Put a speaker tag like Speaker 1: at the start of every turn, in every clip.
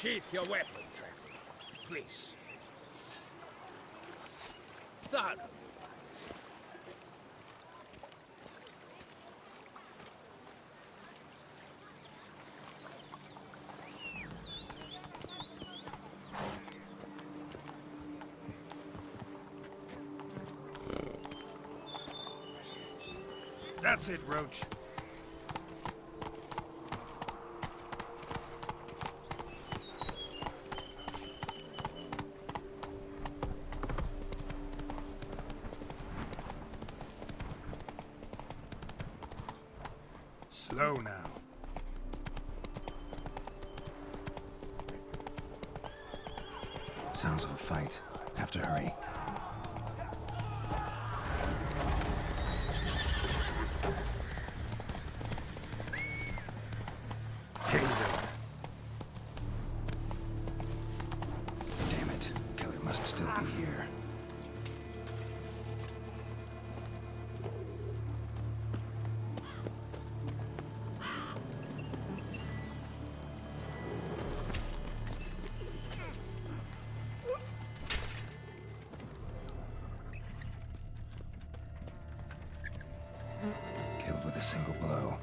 Speaker 1: Sheath your weapon, traveler. Please. Thoroughly wise.
Speaker 2: That's it, Roach. Slow now.
Speaker 3: Sounds of a fight. Have to hurry. Damn it. Killer must still be here. Killed with a single blow.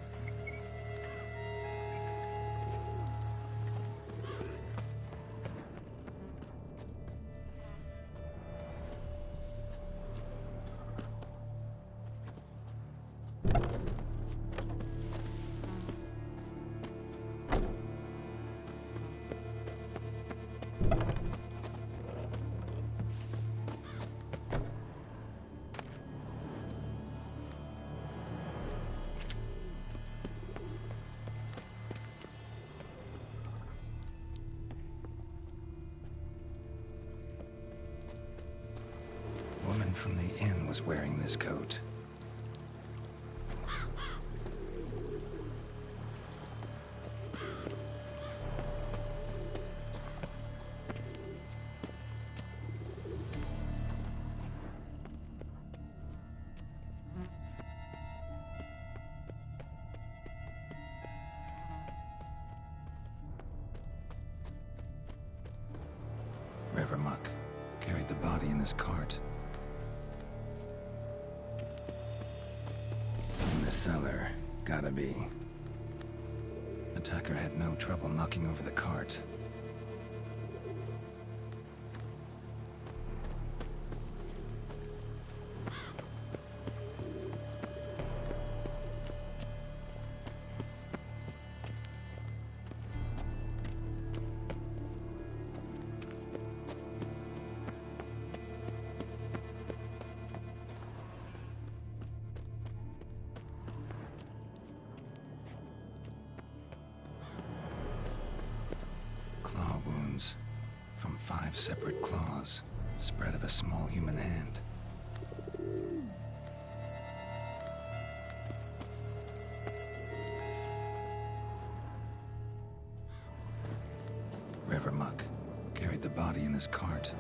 Speaker 3: Woman from the inn was wearing this coat. River Muck carried the body in his cart. In the cellar, gotta be. Attacker had no trouble knocking over the cart. From 5 separate claws, spread of a small human hand. River Muck carried the body in his cart.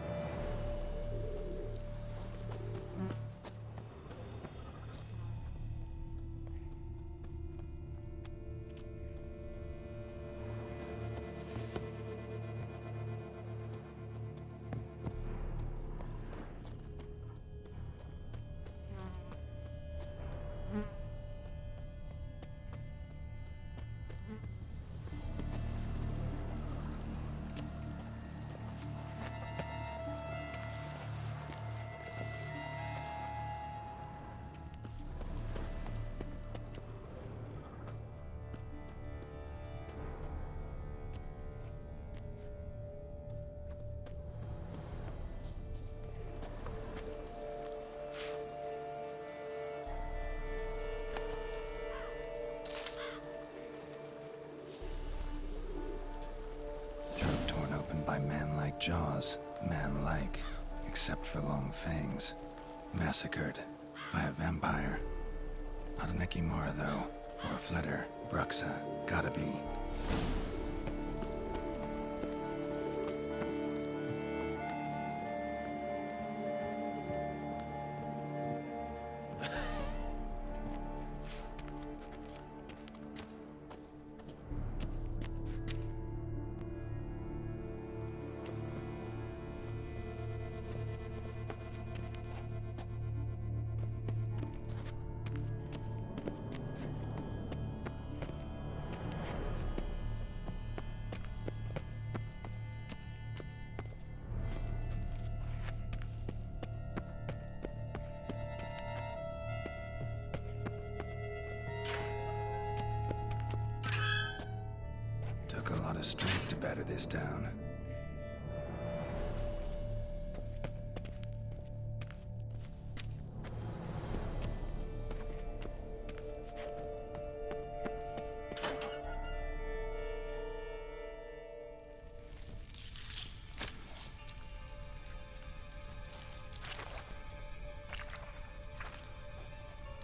Speaker 3: By man-like jaws, man-like, except for long fangs. Massacred by a vampire. Not an Ekimara, though, or a flitter. Bruxa, gotta be. the strength to batter this down.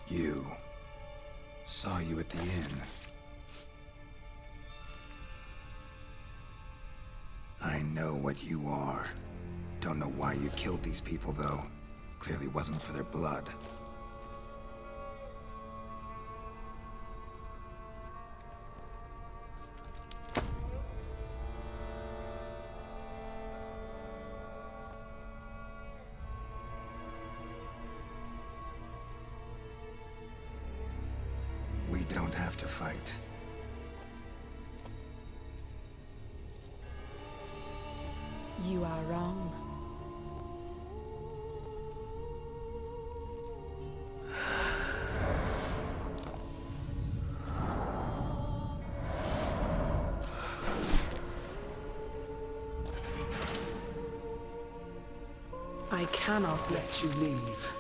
Speaker 3: You. Saw you at the inn. I know what you are. Don't know why you killed these people, though. Clearly wasn't for their blood. We don't have to fight.
Speaker 4: You are wrong. I cannot let you leave.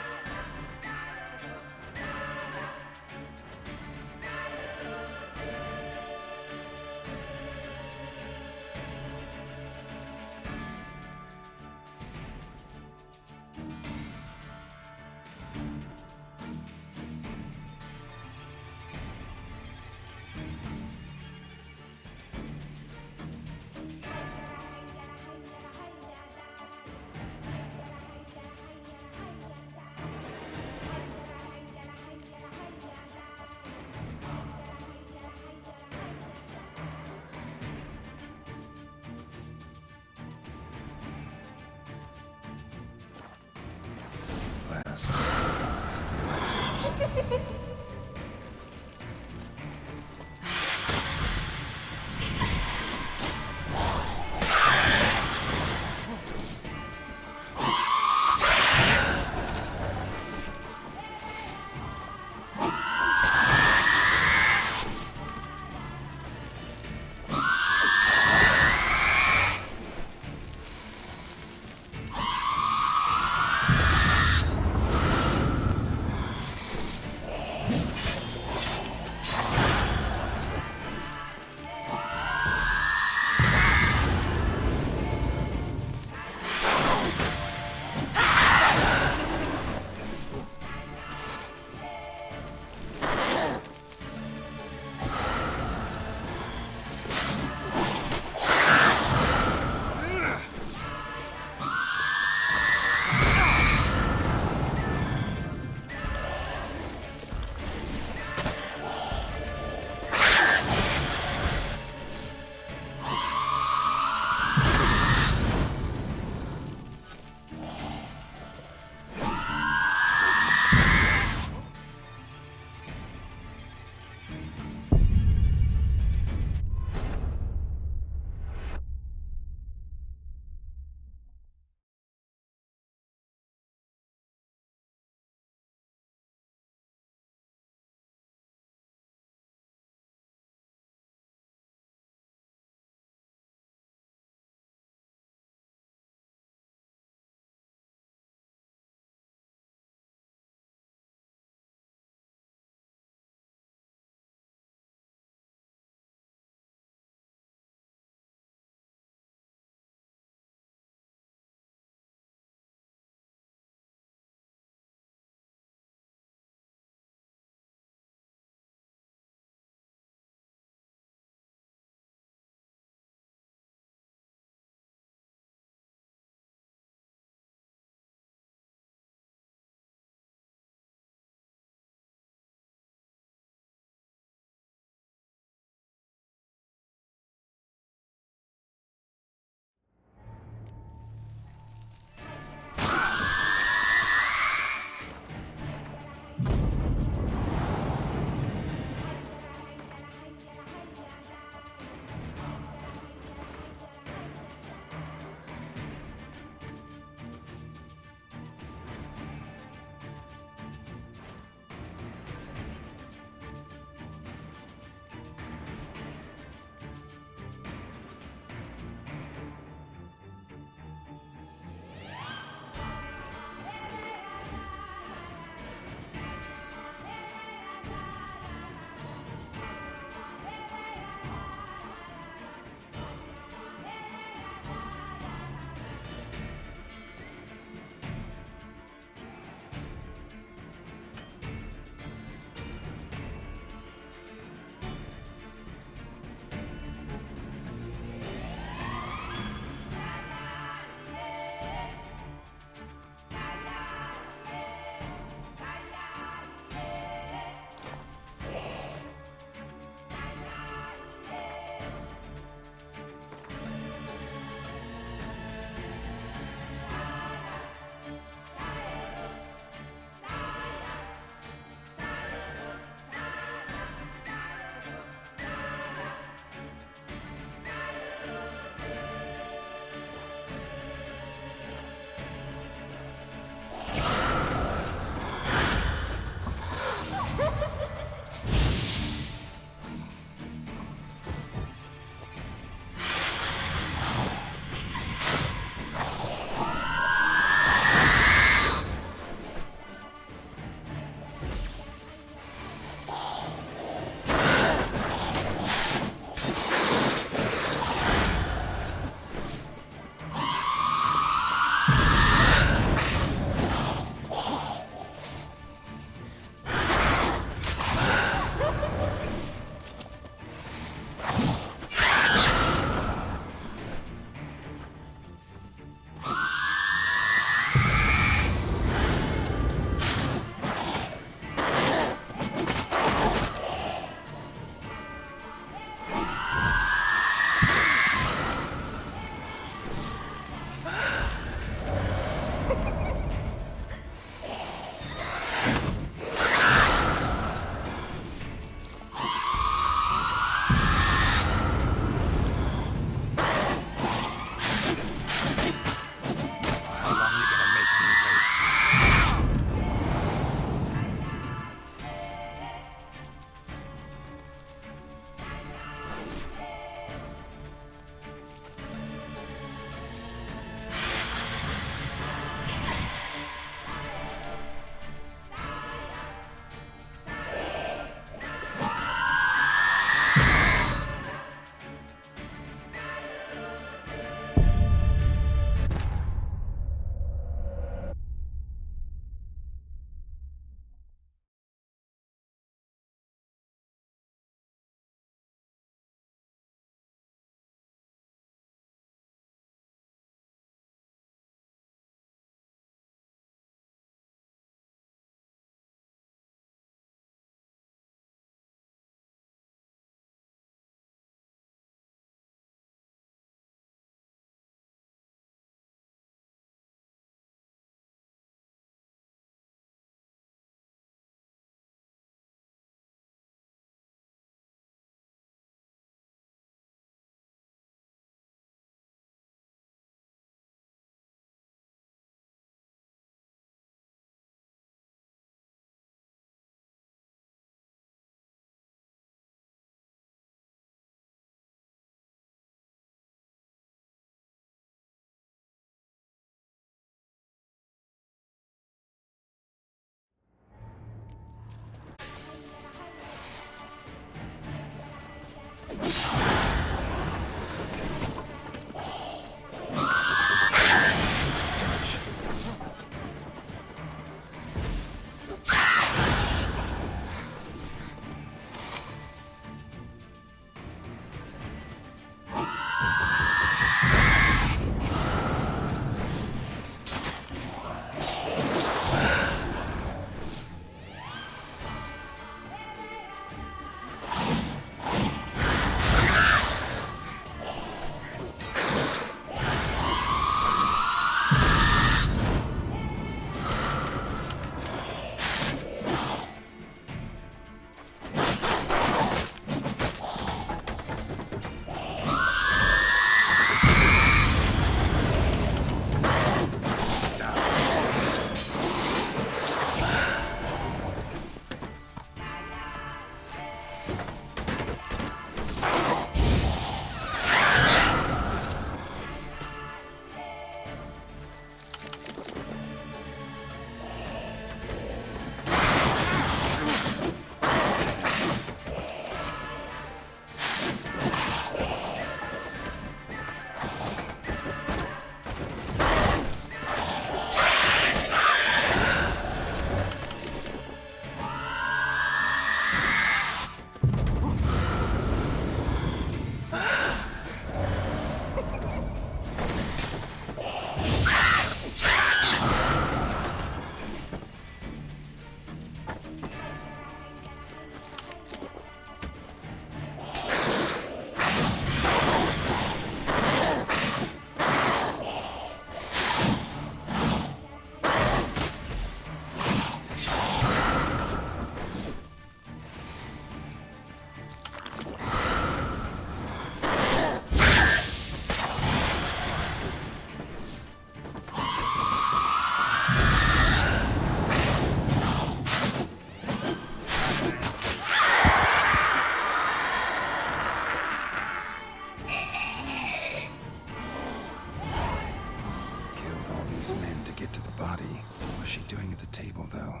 Speaker 3: these men to get to the body. What was she doing at the table, though?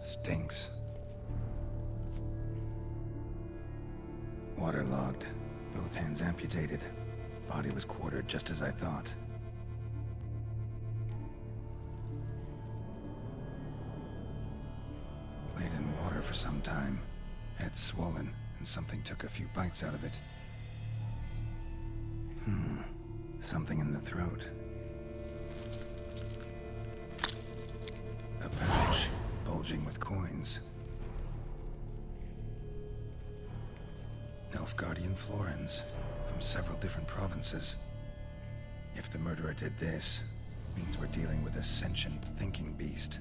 Speaker 3: Stinks. Waterlogged. Both hands amputated. Body was quartered just as I thought. Laid in water for some time. Head swollen, and something took a few bites out of it. Something in the throat. A pouch, bulging with coins. Nilfgaardian florins, from several different provinces. If the murderer did this, means we're dealing with a sentient thinking beast.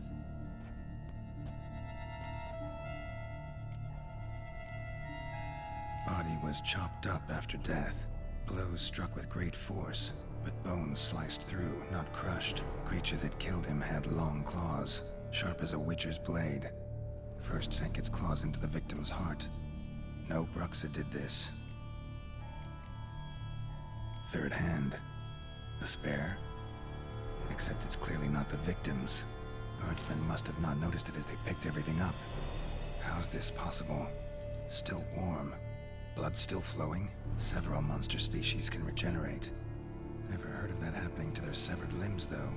Speaker 3: Body was chopped up after death. Blows struck with great force, but bones sliced through, not crushed. Creature that killed him had long claws, sharp as a witcher's blade. First sank its claws into the victim's heart. No Bruxa did this. Third hand. A spare? Except it's clearly not the victim's. Guardsmen must have not noticed it as they picked everything up. How's this possible? Still warm. Blood still flowing? Several monster species can regenerate. Never heard of that happening to their severed limbs, though.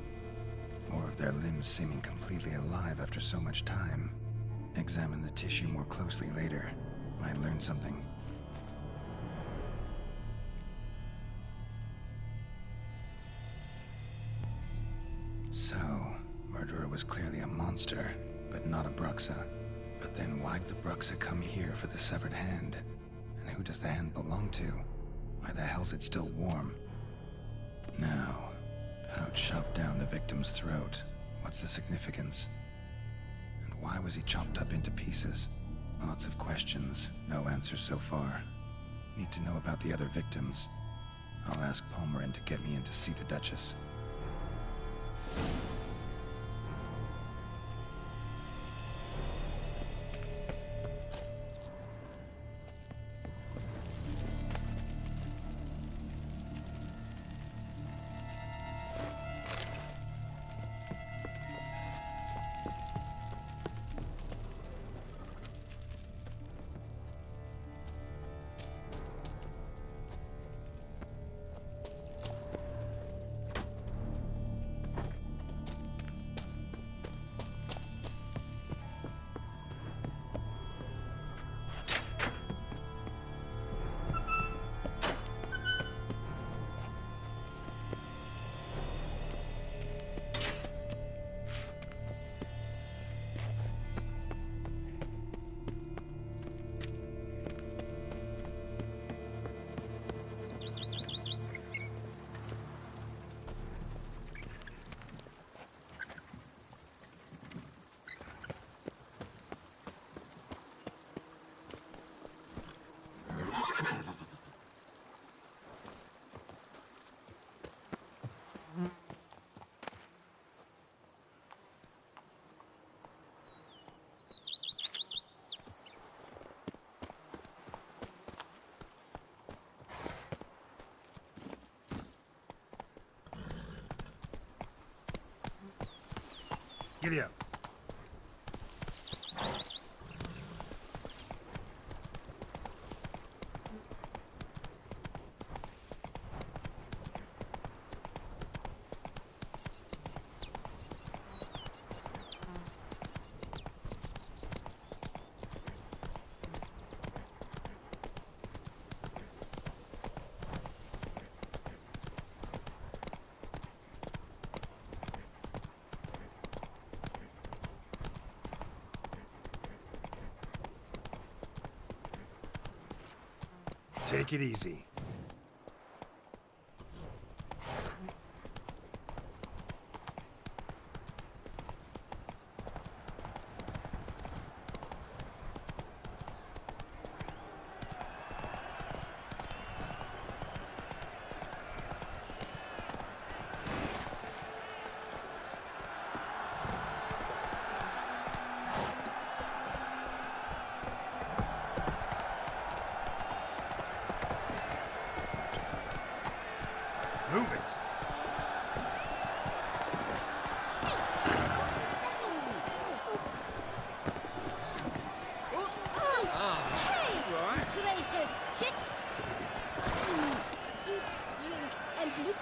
Speaker 3: Or of their limbs seeming completely alive after so much time. Examine the tissue more closely later. Might learn something. So, murderer was clearly a monster, but not a Bruxa. But then why'd the Bruxa come here for the severed hand? And who does the hand belong to? Why the hell's it still warm? Now, pouch shoved down the victim's throat. What's the significance? And why was he chopped up into pieces? Lots of questions, no answers so far. Need to know about the other victims. I'll ask Palmerin to get me in to see the Duchess.
Speaker 2: Giddy up. Take it easy.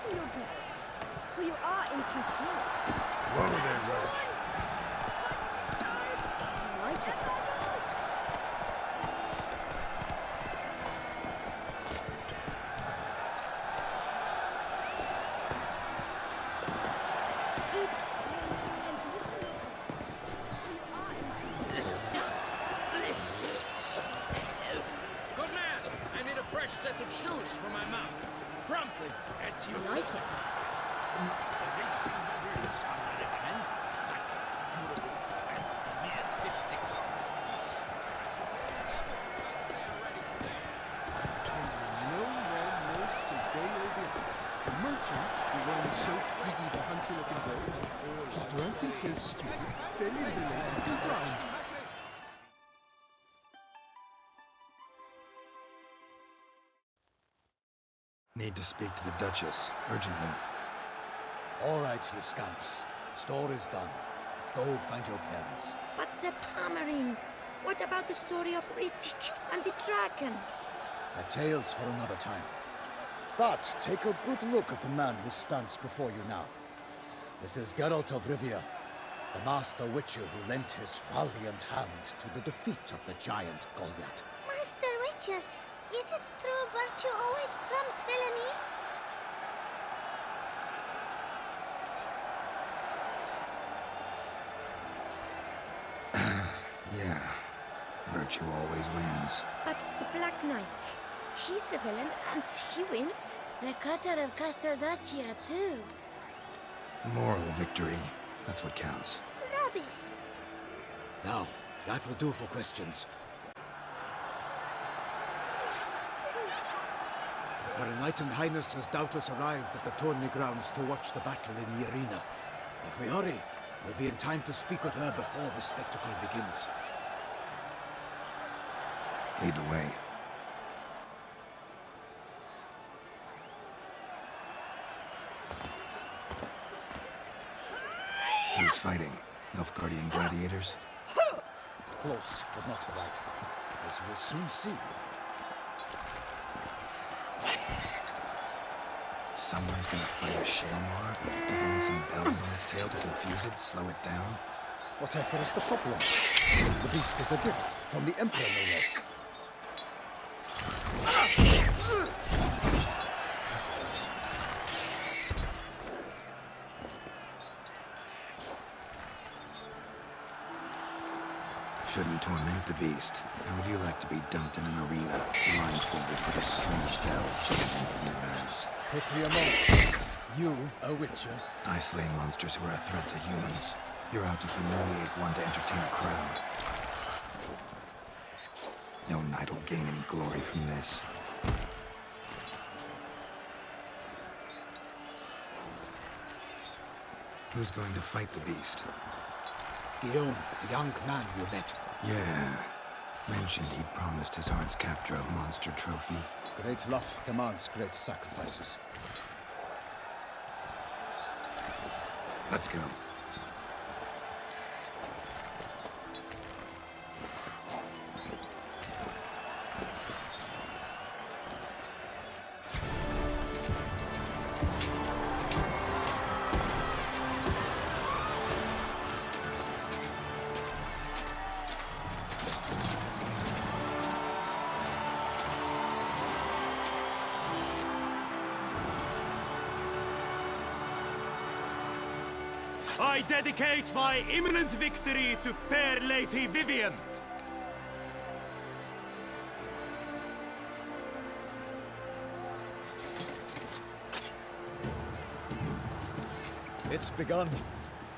Speaker 5: loosen your belt, for you are in Toussaint.
Speaker 2: Whoa there, Roach.
Speaker 5: Do you like it? Eat, drink, and loosen your belt, for you are in Toussaint.
Speaker 1: Good man! I need a fresh set of shoes for my mount. Promptly. At your
Speaker 5: Like it?
Speaker 1: The racing weather is strongly recommend, but durable and mere 50 pounds.
Speaker 6: No man knows the day or the hour. The merchant, who runs so greedy the hunter-looking bird, drank himself stupid, fell in the lake and drowned.
Speaker 2: Need to speak to the Duchess, urgently.
Speaker 7: All right, you scamps. Store is done. Go find your parents.
Speaker 8: But the Palmerine, what about the story of Rittik and the dragon?
Speaker 7: A tale's for another time. But take a good look at the man who stands before you now. This is Geralt of Rivia, the master witcher who lent his valiant hand to the defeat of the giant Goliath.
Speaker 9: Master Witcher, is it true virtue always trumps villainy?
Speaker 3: Yeah, virtue always wins.
Speaker 8: But the Black Knight, he's a villain and he wins.
Speaker 9: The cutter of Casteldaccia, too.
Speaker 3: Moral victory, that's what counts.
Speaker 9: Rubbish.
Speaker 7: Now, that will do for questions. Her Enlightened Highness has doubtless arrived at the tourney grounds to watch the battle in the arena. If we hurry, we'll be in time to speak with her before the spectacle begins.
Speaker 3: Lead the way. Who's fighting? Nilfgaardian gladiators?
Speaker 7: Close, but not quite. As you will soon see.
Speaker 3: Someone's gonna fight a Shamar with only some bells on its tail to confuse it, slow it down?
Speaker 7: Whatever is the problem? The beast is a gift from the Emperor, no less.
Speaker 3: Shouldn't torment the beast. How would you like to be dumped in an arena, blindfolded with a string of bells bursting from your ass?
Speaker 7: Pity a moment. You, a witcher.
Speaker 3: I slay monsters who are a threat to humans. You're out to humiliate one to entertain a crowd. No knight will gain any glory from this. Who's going to fight the beast?
Speaker 7: Guillaume, the young man you met.
Speaker 3: Yeah. Mentioned he'd promised his heart's captor a monster trophy.
Speaker 7: Great love demands great sacrifices.
Speaker 3: Let's go.
Speaker 10: I dedicate my imminent victory to fair Lady Vivian.
Speaker 7: It's begun.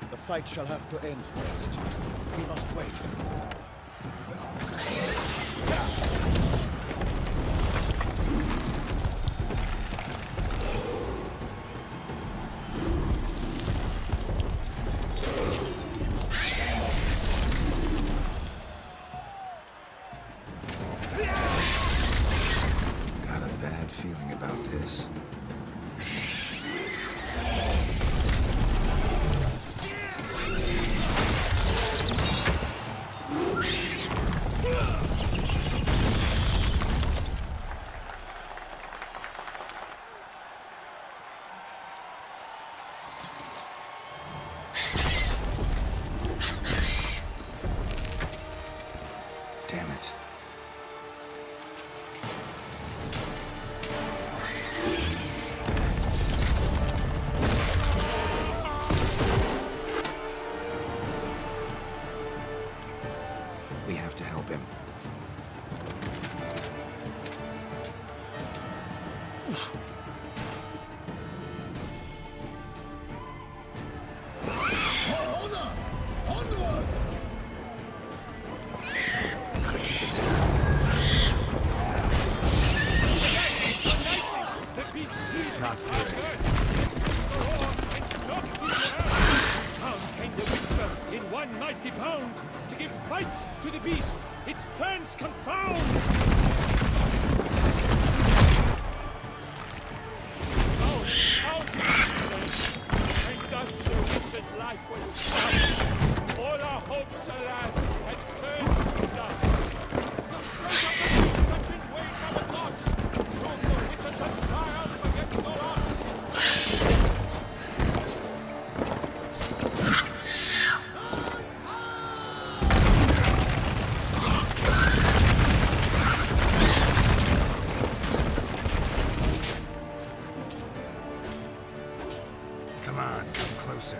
Speaker 7: The fight shall have to end first. We must wait.
Speaker 3: Got a bad feeling about this. Damn it. We have to help him.
Speaker 10: Not good. How came the Witcher in one mighty pound to give fight to the beast? Its plans confound! And thus the Witcher's life was stopped. All our hopes, alas, had turned to dust. The fate of the beast has been weighed by the gods. Soon the Witcher shall triumph against all odds.
Speaker 2: Come on, come closer.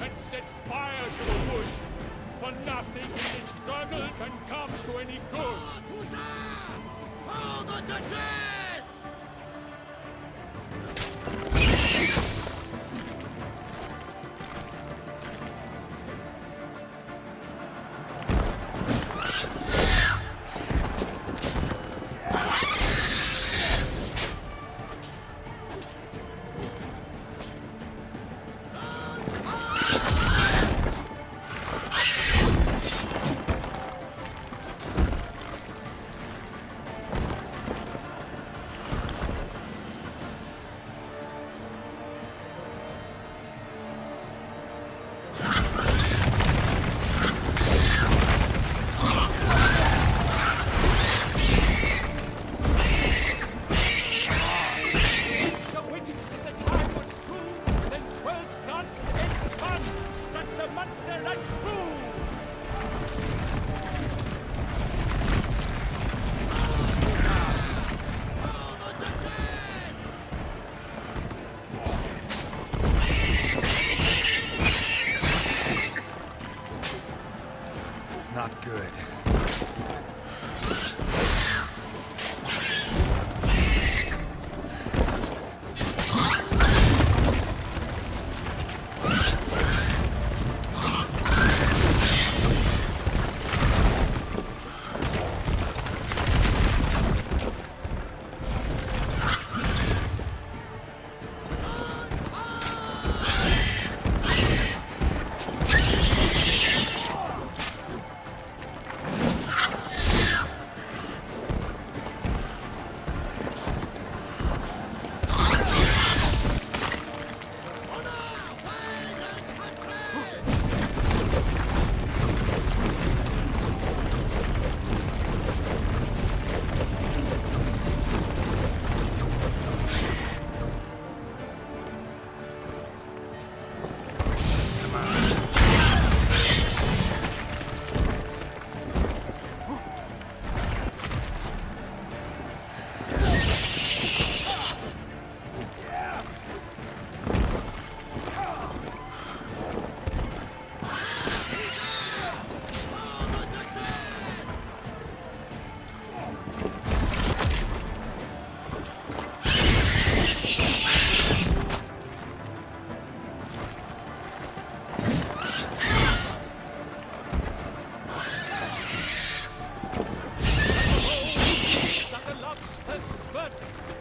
Speaker 10: And set fire to the wood. For nothing in this struggle can come to any good. Toussaint! Hold the Duchess!
Speaker 2: Not good.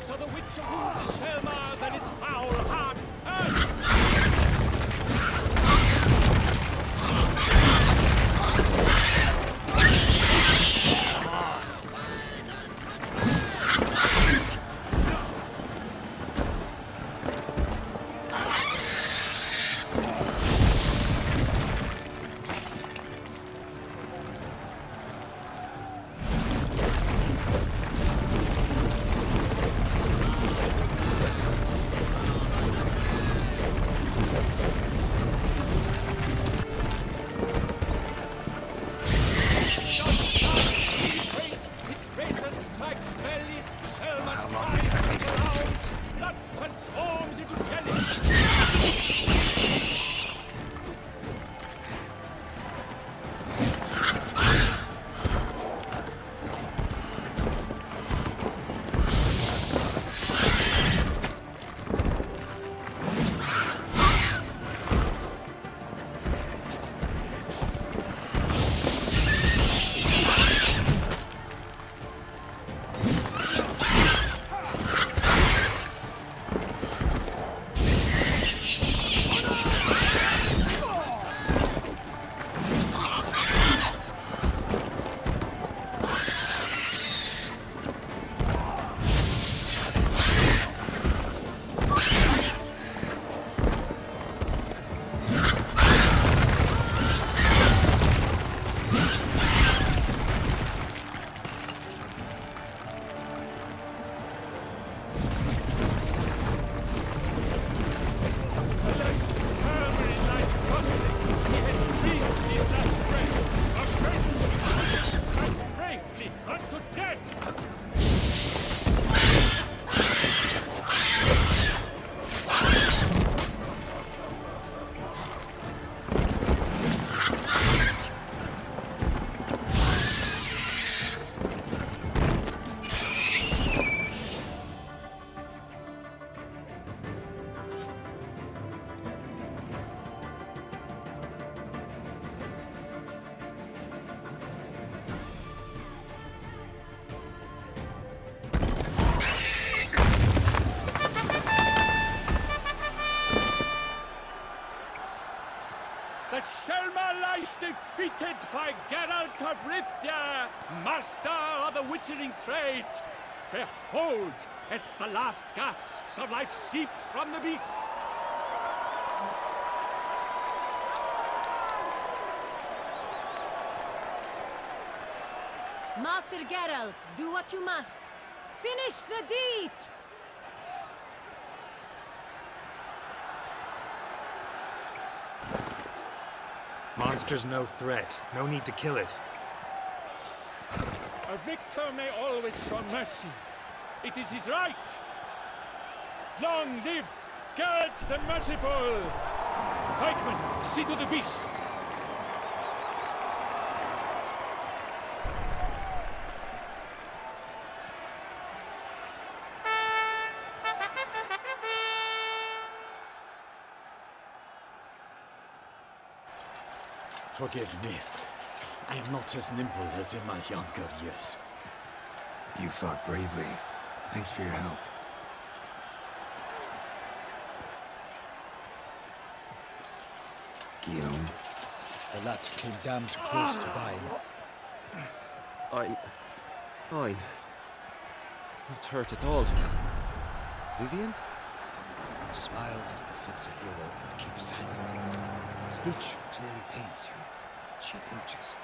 Speaker 10: So the Witcher wound is Selma than its foul heart. Bruxa, master of the witchering trade. Behold, as the last gasps of life seep from the beast.
Speaker 11: Master Geralt, do what you must. Finish the deed!
Speaker 2: Monster's no threat. No need to kill it.
Speaker 10: A victor may always show mercy. It is his right. Long live Geralt the Merciful! Pikeman, see to the beast.
Speaker 7: Forgive me. I am not as nimble as in my younger years.
Speaker 3: You fought bravely. Thanks for your help. Guillaume?
Speaker 7: The lad came damned close to dying.
Speaker 12: I'm fine. Not hurt at all. Vivian?
Speaker 7: Smile as befits a hero and keep silent. Speech clearly paints you. She approaches.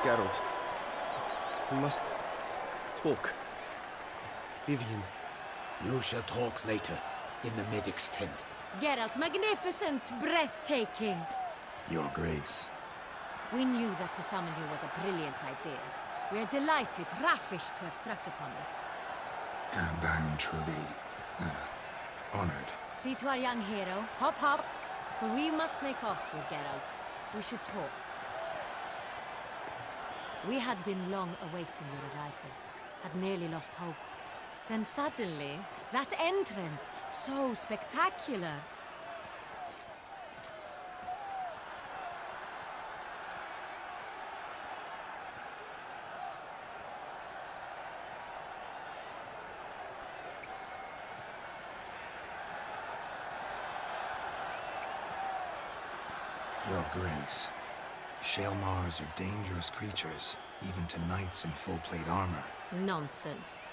Speaker 12: Geralt. We must talk. Vivian.
Speaker 7: You shall talk later, in the medic's tent.
Speaker 11: Geralt, magnificent, breathtaking.
Speaker 3: Your Grace.
Speaker 11: We knew that to summon you was a brilliant idea. We are delighted, ravished to have struck upon it.
Speaker 3: And I'm truly, honored.
Speaker 11: See to our young hero. Hop, hop. For we must make off with Geralt. We should talk. We had been long awaiting your arrival. Had nearly lost hope. Then suddenly, that entrance, so spectacular.
Speaker 3: Your Grace. Shaelmars are dangerous creatures, even to knights in full-plate armor.
Speaker 11: Nonsense.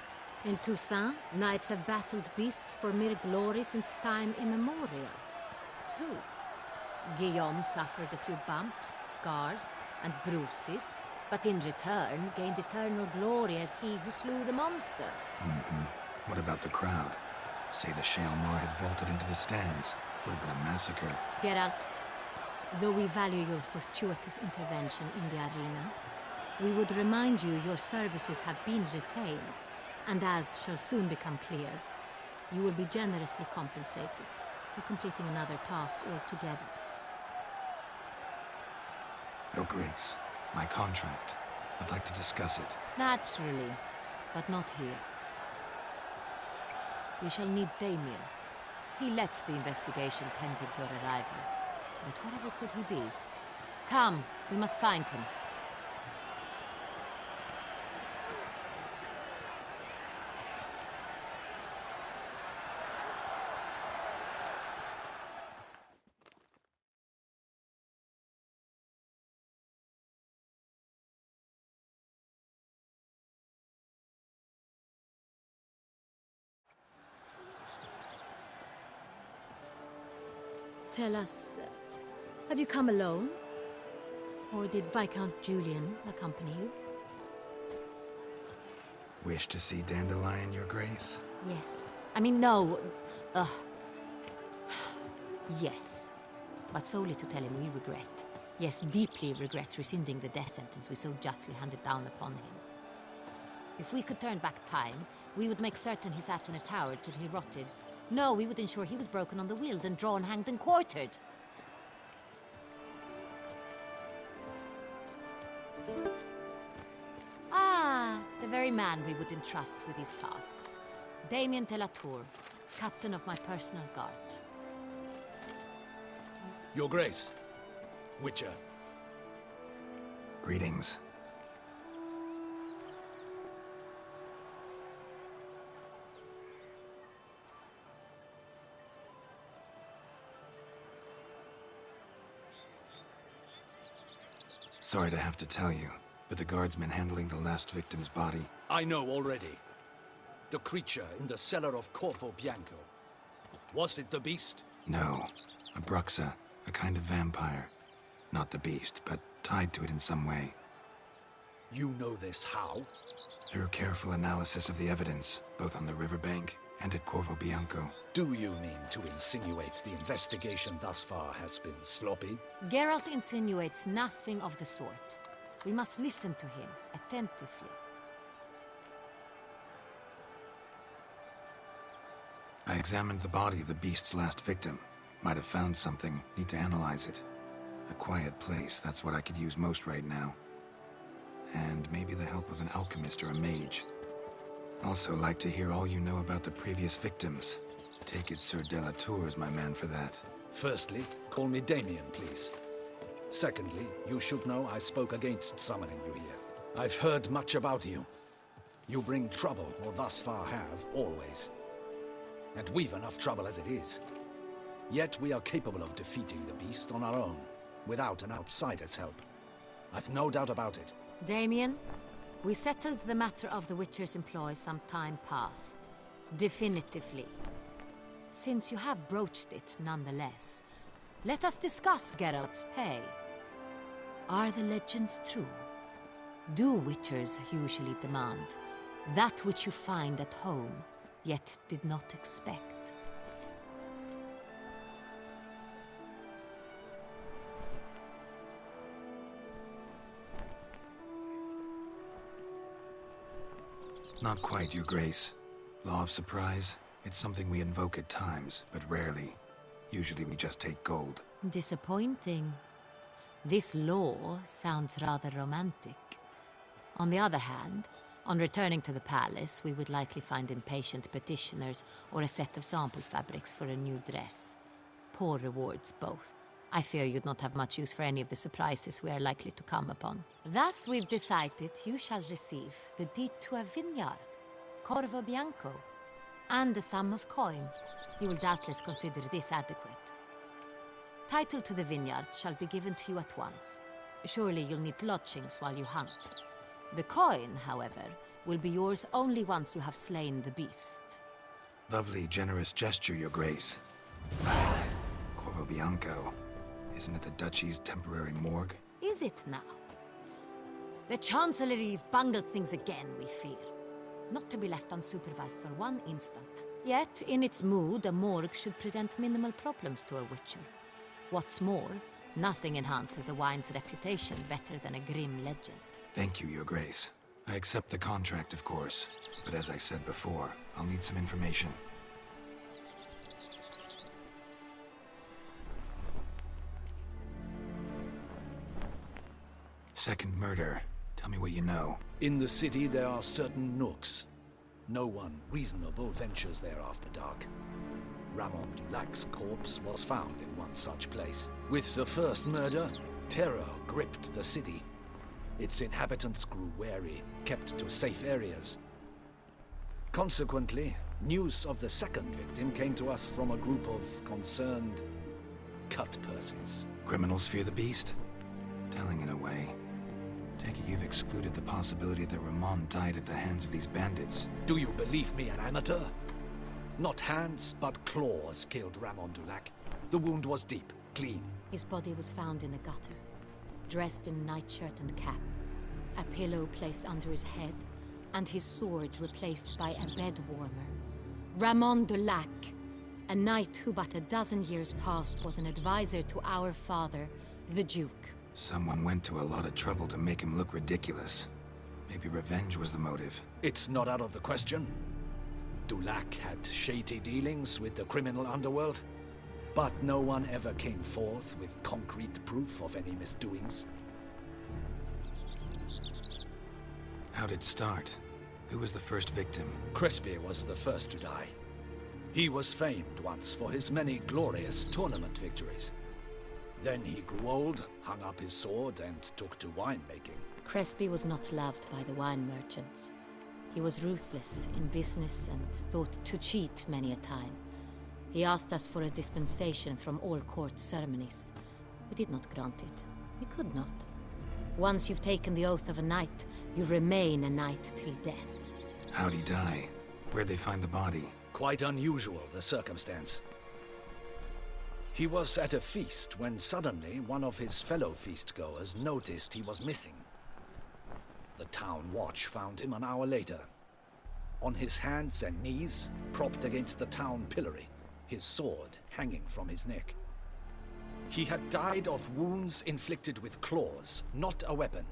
Speaker 11: In Toussaint, knights have battled beasts for mere glory since time immemorial. True. Guillaume suffered a few bumps, scars, and bruises, but in return gained eternal glory as he who slew the monster.
Speaker 3: What about the crowd? Say the Shaelmar had vaulted into the stands. Would have been a massacre.
Speaker 11: Geralt, though we value your fortuitous intervention in the arena, we would remind you your services have been retained, and as shall soon become clear, you will be generously compensated for completing another task altogether.
Speaker 3: Your Grace, my contract. I'd like to discuss it.
Speaker 11: Naturally, but not here. We shall need Damien. He led the investigation pending your arrival. But whatever could he be? Come, we must find him. Tell us, have you come alone? Or did Viscount Julian accompany you?
Speaker 3: Wish to see Dandelion, Your Grace?
Speaker 11: Yes. I mean, no. Yes. But solely to tell him we regret. Yes, deeply regret rescinding the death sentence we so justly handed down upon him. If we could turn back time, we would make certain he sat in a tower till he rotted. No, we would ensure he was broken on the wheel, then drawn, hanged, and quartered. Ah, the very man we would entrust with these tasks. Damien de la Tour, captain of my personal guard.
Speaker 7: Your Grace. Witcher.
Speaker 3: Greetings. Sorry to have to tell you, but the guardsman handling the last victim's body...
Speaker 7: I know already. The creature in the cellar of Corvo Bianco. Was it the beast?
Speaker 3: No. A Bruxa, a kind of vampire. Not the beast, but tied to it in some way.
Speaker 7: You know this how?
Speaker 3: Through careful analysis of the evidence, both on the riverbank and at Corvo Bianco.
Speaker 7: Do you mean to insinuate the investigation thus far has been sloppy?
Speaker 11: Geralt insinuates nothing of the sort. We must listen to him attentively.
Speaker 3: I examined the body of the beast's last victim. Might have found something, need to analyze it. A quiet place, that's what I could use most right now. And maybe the help of an alchemist or a mage. Also like to hear all you know about the previous victims. Take it Sir Delatour is my man for that.
Speaker 7: Firstly, call me Damien, please. Secondly, you should know I spoke against summoning you here. I've heard much about you. You bring trouble, or thus far have, always. And we've enough trouble as it is. Yet we are capable of defeating the beast on our own, without an outsider's help. I've no doubt about it.
Speaker 11: Damien, we settled the matter of the Witcher's employ some time past. Definitively. Since you have broached it nonetheless, let us discuss Geralt's pay. Are the legends true? Do Witchers usually demand that which you find at home, yet did not expect?
Speaker 3: Not quite, Your Grace. Law of surprise, it's something we invoke at times, but rarely. Usually we just take gold.
Speaker 11: Disappointing. This law sounds rather romantic. On the other hand, on returning to the palace, we would likely find impatient petitioners or a set of sample fabrics for a new dress. Poor rewards, both. I fear you'd not have much use for any of the surprises we are likely to come upon. Thus, we've decided you shall receive the deed to a vineyard, Corvo Bianco, and a sum of coin. You will doubtless consider this adequate. Title to the vineyard shall be given to you at once. Surely you'll need lodgings while you hunt. The coin, however, will be yours only once you have slain the beast.
Speaker 3: Lovely, generous gesture, Your Grace. Corvo Bianco. Isn't it the Duchy's temporary morgue?
Speaker 11: Is it now? The Chancellery's bungled things again, we fear. Not to be left unsupervised for one instant. Yet, in its mood, a morgue should present minimal problems to a Witcher. What's more, nothing enhances a wine's reputation better than a grim legend.
Speaker 3: Thank you, Your Grace. I accept the contract, of course. But as I said before, I'll need some information. Second murder. Tell me what you know.
Speaker 7: In the city, there are certain nooks. No one reasonable ventures there after dark. Ramon Dulac's corpse was found in one such place. With the first murder, terror gripped the city. Its inhabitants grew wary, kept to safe areas. Consequently, news of the second victim came to us from a group of concerned cut-purses.
Speaker 3: Criminals fear the beast? Telling in a way. Take it you've excluded the possibility that Ramon died at the hands of these bandits.
Speaker 7: Do you believe me an amateur? Not hands, but claws killed Ramon Dulac. The wound was deep, clean.
Speaker 11: His body was found in the gutter, dressed in nightshirt and cap, a pillow placed under his head, and his sword replaced by a bed warmer. Ramon Dulac, a knight who but a dozen years past was an advisor to our father, the Duke.
Speaker 3: Someone went to a lot of trouble to make him look ridiculous. Maybe revenge was the motive.
Speaker 7: It's not out of the question. Dulac had shady dealings with the criminal underworld, but no one ever came forth with concrete proof of any misdoings.
Speaker 3: How'd it start? Who was the first victim?
Speaker 7: Crespi was the first to die. He was famed once for his many glorious tournament victories. Then he grew old, hung up his sword, and took to winemaking.
Speaker 11: Crespi was not loved by the wine merchants. He was ruthless in business and thought to cheat many a time. He asked us for a dispensation from all court ceremonies. We did not grant it. We could not. Once you've taken the oath of a knight, you remain a knight till death.
Speaker 3: How'd he die? Where'd they find the body?
Speaker 7: Quite unusual, the circumstance. He was at a feast when suddenly one of his fellow feastgoers noticed he was missing. The town watch found him an hour later. On his hands and knees, propped against the town pillory, his sword hanging from his neck. He had died of wounds inflicted with claws, not a weapon.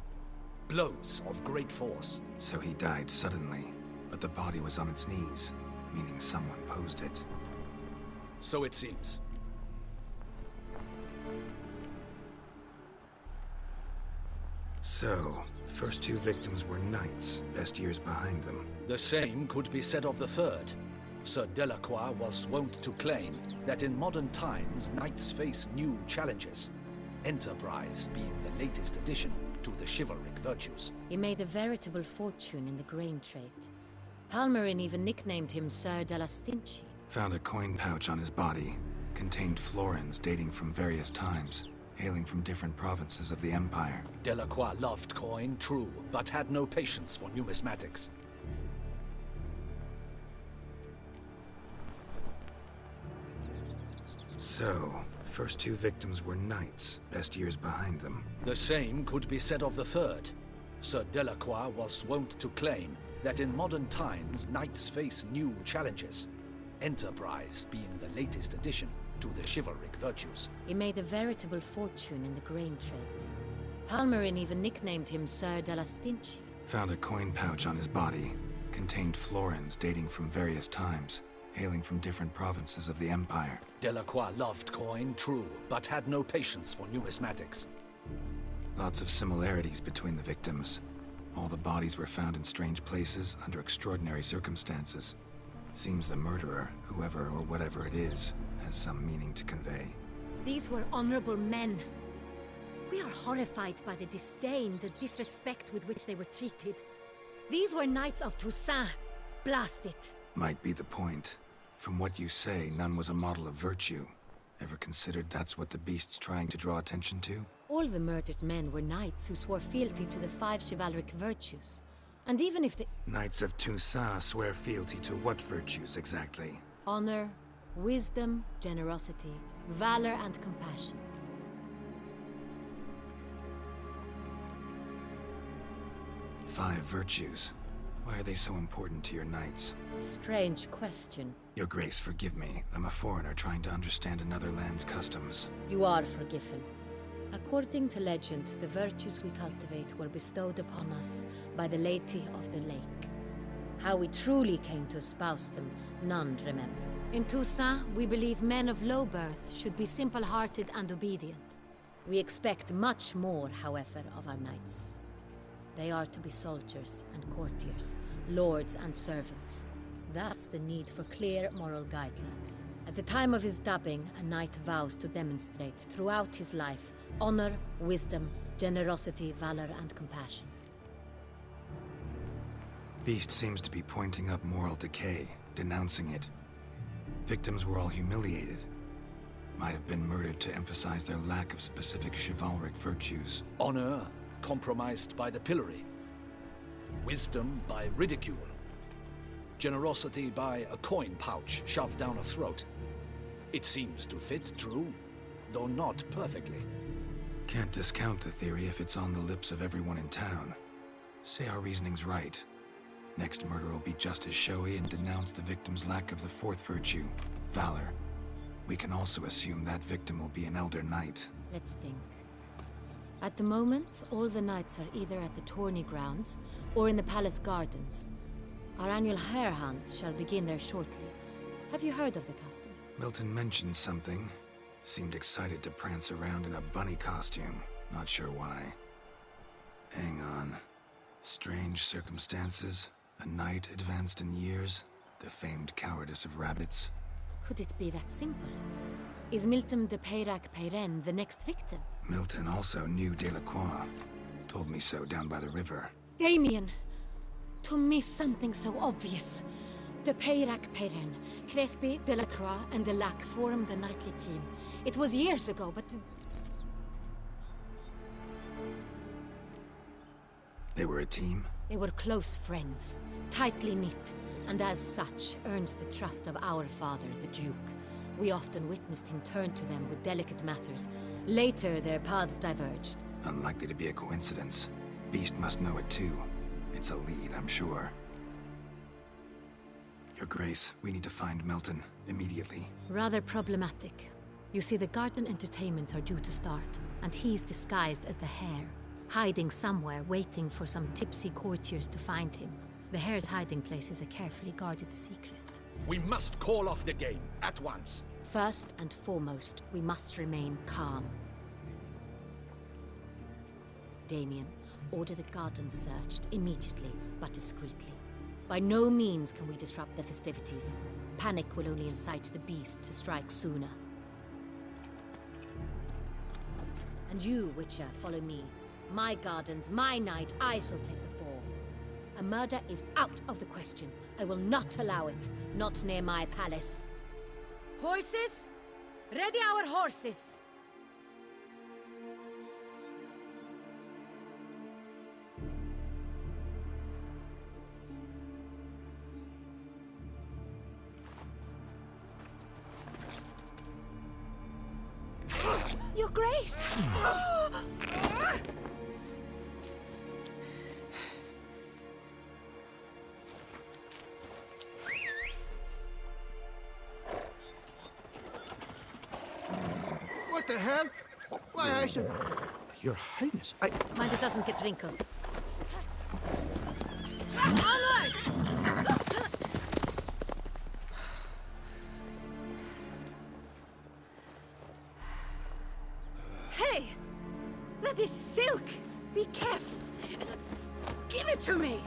Speaker 7: Blows of great force.
Speaker 3: So he died suddenly, but the body was on its knees, meaning someone posed it.
Speaker 7: So it seems.
Speaker 3: So, first two victims were knights, best years behind them.
Speaker 7: The same could be said of the third. Sir Delacroix was wont to claim that in modern times knights face new challenges, enterprise being the latest addition to the chivalric virtues.
Speaker 11: He made a veritable fortune in the grain trade. Palmerin even nicknamed him Sir de la Stinchi.
Speaker 3: Found a coin pouch on his body. Contained florins dating from various times, hailing from different provinces of the Empire.
Speaker 7: Delacroix loved coin, true, but had no patience for numismatics.
Speaker 3: So, first two victims were knights, best years behind them.
Speaker 7: The same could be said of the third. Sir Delacroix was wont to claim that in modern times knights face new challenges, enterprise being the latest addition to the chivalric virtues.
Speaker 11: He made a veritable fortune in the grain trade. Palmerin even nicknamed him Sir de la Stinchi.
Speaker 3: Found a coin pouch on his body. Contained florins dating from various times, hailing from different provinces of the Empire.
Speaker 7: Delacroix loved coin, true, but had no patience for numismatics.
Speaker 3: Lots of similarities between the victims. All the bodies were found in strange places under extraordinary circumstances. Seems the murderer, whoever or whatever it is, has some meaning to convey.
Speaker 11: These were honorable men. We are horrified by the disdain, the disrespect with which they were treated. These were knights of Toussaint. Blast it.
Speaker 3: Might be the point. From what you say, none was a model of virtue. Ever considered that's what the beast's trying to draw attention to?
Speaker 11: All the murdered men were knights who swore fealty to the 5 chivalric virtues. And even if the
Speaker 3: Knights of Toussaint swear fealty to what virtues exactly?
Speaker 11: honor, wisdom, generosity, valor, and compassion.
Speaker 3: Five virtues. Why are they so important to your knights?
Speaker 11: Strange question.
Speaker 3: Your Grace, forgive me. I'm a foreigner trying to understand another land's customs.
Speaker 11: You are forgiven. According to legend, the virtues we cultivate were bestowed upon us by the Lady of the Lake. How we truly came to espouse them, none remember. In Toussaint, we believe men of low birth should be simple-hearted and obedient. We expect much more, however, of our knights. They are to be soldiers and courtiers, lords and servants. Thus the need for clear moral guidelines. At the time of his dubbing, a knight vows to demonstrate throughout his life honor, wisdom, generosity, valor, and compassion.
Speaker 3: Beast seems to be pointing up moral decay, denouncing it. Victims were all humiliated. Might have been murdered to emphasize their lack of specific chivalric virtues.
Speaker 7: Honor compromised by the pillory. Wisdom by ridicule. Generosity by a coin pouch shoved down a throat. It seems to fit, true, though not perfectly.
Speaker 3: Can't discount the theory if it's on the lips of everyone in town. Say our reasoning's right. Next murder will be just as showy and denounce the victim's lack of the fourth virtue, valor. We can also assume that victim will be an elder knight.
Speaker 11: Let's think. At the moment, all the knights are either at the tourney grounds or in the palace gardens. Our annual hare hunt shall begin there shortly. Have you heard of the custom?
Speaker 3: Milton mentioned something. Seemed excited to prance around in a bunny costume. Not sure why. Hang on. Strange circumstances. A knight advanced in years. The famed cowardice of rabbits.
Speaker 11: Could it be that simple? Is Milton de Peyrac-Peyren the next victim?
Speaker 3: Milton also knew Delacroix. Told me so down by the river.
Speaker 11: Damien! To miss something so obvious. De Peyrac-Peyren, Crespi, Delacroix, and Delac formed a knightly team. It was years ago, but...
Speaker 3: They were a team?
Speaker 11: They were close friends, tightly knit, and as such earned the trust of our father, the Duke. We often witnessed him turn to them with delicate matters. Later, their paths diverged.
Speaker 3: Unlikely to be a coincidence. Beast must know it too. It's a lead, I'm sure. Your Grace, we need to find Milton immediately.
Speaker 11: Rather problematic. You see, the garden entertainments are due to start, and he's disguised as the Hare, hiding somewhere, waiting for some tipsy courtiers to find him. The Hare's hiding place is a carefully guarded secret.
Speaker 1: We must call off the game, at once.
Speaker 11: First and foremost, we must remain calm. Damien, order the garden searched immediately, but discreetly. By no means can we disrupt the festivities. Panic will only incite the beast to strike sooner. And you, Witcher, follow me. My gardens, my night, I shall take the fall. A murder is out of the question. I will not allow it. Not near my palace. Horses? Ready our horses! Your Grace!
Speaker 6: What the hell? Why, I said... Your Highness,
Speaker 11: Mind it doesn't get wrinkled. Onward! Hey! That is silk! Be careful! Give it to me!